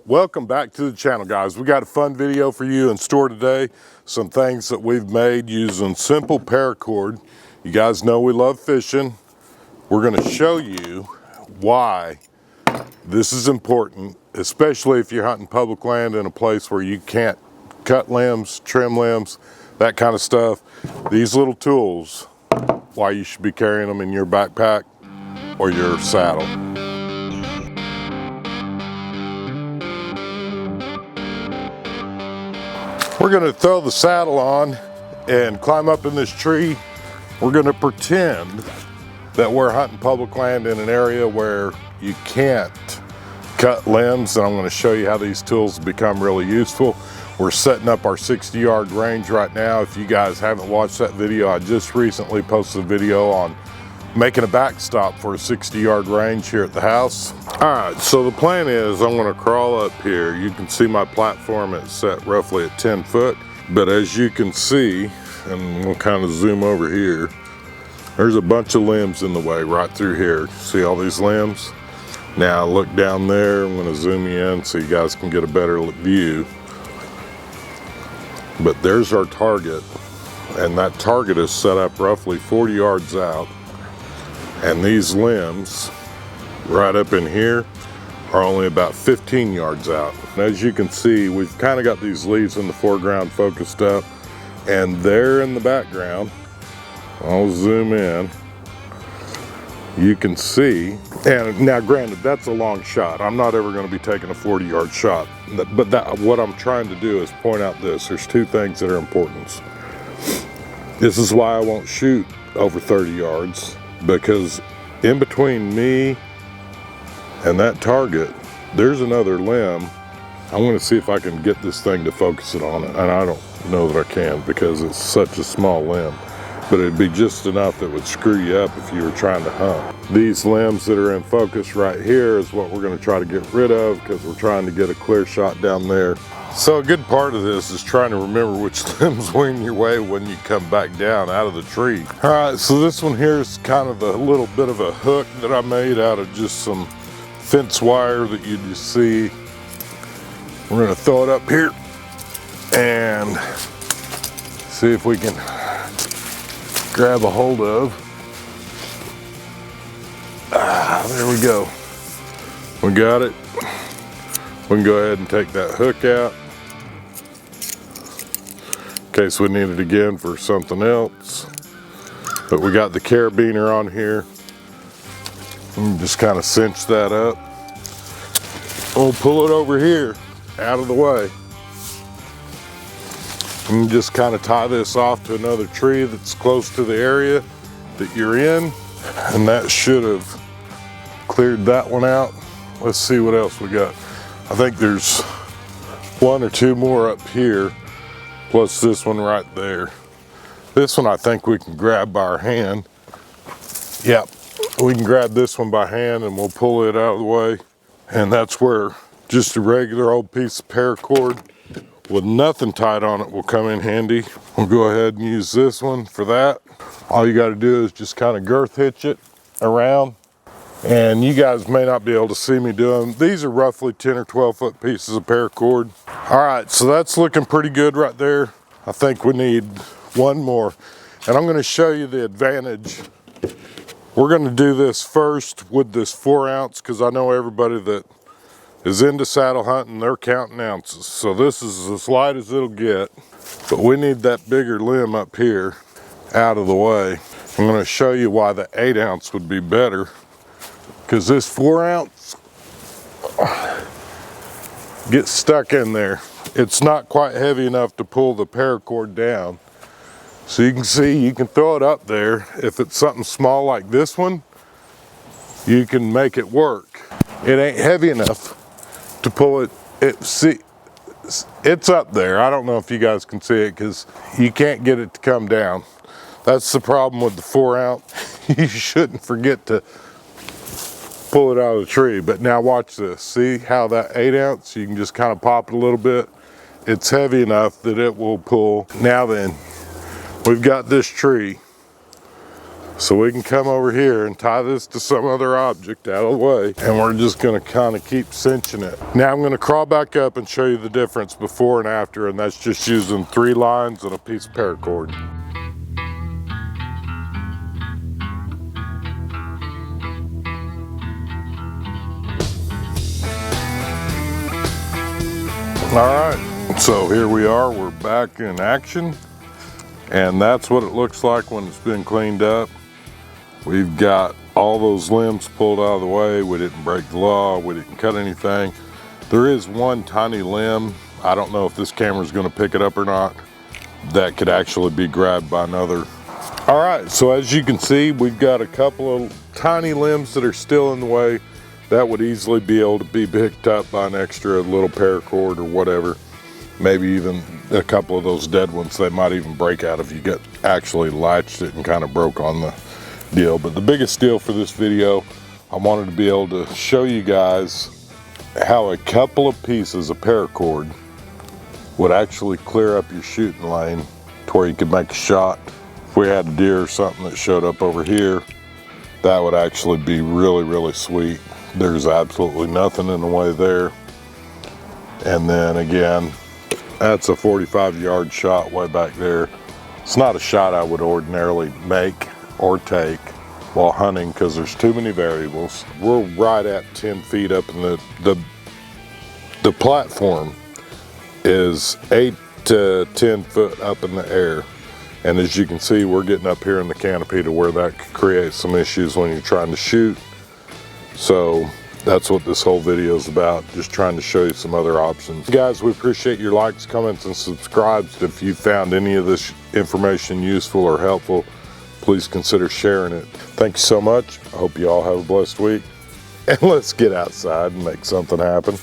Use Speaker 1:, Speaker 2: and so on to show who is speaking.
Speaker 1: Welcome back to the channel, guys. We got a fun video for you in store today. Some things that we've made using simple paracord. You guys know we love fishing. We're going to show you why this is important, especially if you're hunting public land in a place where you can't cut limbs, trim limbs, that kind of stuff. These little tools, why you should be carrying them in your backpack or your saddle. We're going to throw the saddle on and climb up in this tree. We're going to pretend that we're hunting public land in an area where you can't cut limbs, and I'm going to show you how these tools become really useful. We're setting up our 60-yard range right now. If you guys haven't watched that video, I just recently posted a video on making a backstop for a 60-yard range here at the house. All right, so the plan is I'm going to crawl up here. You can see my platform is set roughly at 10 foot, but as you can see, and we'll kind of zoom over here, there's a bunch of limbs in the way right through here. See all these limbs? Now look down there. I'm going to zoom you in so you guys can get a better view. But there's our target, and that target is set up roughly 40 yards out. And these limbs right up in here are only about 15 yards out. And as you can see, we've kind of got these leaves in the foreground focused up, and there in the background, I'll zoom in, you can see, and now granted, that's a long shot. I'm not ever going to be taking a 40-yard shot, but what I'm trying to do is point out this. There's two things that are important. This is why I won't shoot over 30 yards, because in between me and that target, there's another limb. I'm going to see if I can get this thing to focus it on it, and I don't know that I can because it's such a small limb. But it'd be just enough that would screw you up if you were trying to hunt. These limbs that are in focus right here is what we're going to try to get rid of because we're trying to get a clear shot down there. So a good part of this is trying to remember which limbs wing your way when you come back down out of the tree. All right, so this one here is kind of a little bit of a hook that I made out of just some fence wire that you just see. We're going to throw it up here and see if we can grab a hold of. There we go. We got it. We can go ahead and take that hook out in case we need it again for something else. But we got the carabiner on here. And just kind of cinch that up. We'll pull it over here out of the way. And just kind of tie this off to another tree that's close to the area that you're in. And that should have cleared that one out. Let's see what else we got. I think there's one or two more up here, plus this one right there. This one I think we can grab by our hand. Yep, we can grab this one by hand and we'll pull it out of the way. And that's where just a regular old piece of paracord with nothing tied on it will come in handy. We'll go ahead and use this one for that. All you got to do is just kind of girth hitch it around. And you guys may not be able to see me doing, these are roughly 10 or 12 foot pieces of paracord. All right, so that's looking pretty good right there. I think we need one more. And I'm gonna show you the advantage. We're gonna do this first with this 4 ounce, because I know everybody that is into saddle hunting, they're counting ounces. So this is as light as it'll get, but we need that bigger limb up here out of the way. I'm gonna show you why the 8 ounce would be better, because this 4 ounce gets stuck in there. It's not quite heavy enough to pull the paracord down. So you can see, you can throw it up there. If it's something small like this one, you can make it work. It ain't heavy enough to pull it. See, it's up there. I don't know if you guys can see it because you can't get it to come down. That's the problem with the 4 ounce. You shouldn't forget to pull it out of the tree. But now watch this. See how that 8 ounce, you can just kind of pop it a little bit. It's heavy enough that it will pull. Now then, we've got this tree So we can come over here and tie this to some other object out of the way, and we're just gonna kind of keep cinching it. Now I'm gonna crawl back up and show you the difference before and after, and that's just using 3 lines and a piece of paracord. All right, so here we are, we're back in action, and that's what it looks like when it's been cleaned up. We've got all those limbs pulled out of the way. We didn't break the law, we didn't cut anything. There is one tiny limb, I don't know if this camera is going to pick it up or not, that could actually be grabbed by another. All right, so as you can see, we've got a couple of tiny limbs that are still in the way that would easily be able to be picked up by an extra little paracord or whatever. Maybe even a couple of those dead ones, they might even break out if you get actually latched it and kind of broke on the deal. But the biggest deal for this video, I wanted to be able to show you guys how a couple of pieces of paracord would actually clear up your shooting lane to where you could make a shot. If we had a deer or something that showed up over here, that would actually be really, really sweet. There's absolutely nothing in the way there. And then again, that's a 45-yard shot way back there. It's not a shot I would ordinarily make or take while hunting because there's too many variables. We're right at 10 feet up, and the platform is 8 to 10 foot up in the air. And as you can see, we're getting up here in the canopy to where that could create some issues when you're trying to shoot. So that's what this whole video is about, just trying to show you some other options. Guys, we appreciate your likes, comments, and subscribes. If you found any of this information useful or helpful, please consider sharing it. Thank you so much. I hope you all have a blessed week. And let's get outside and make something happen.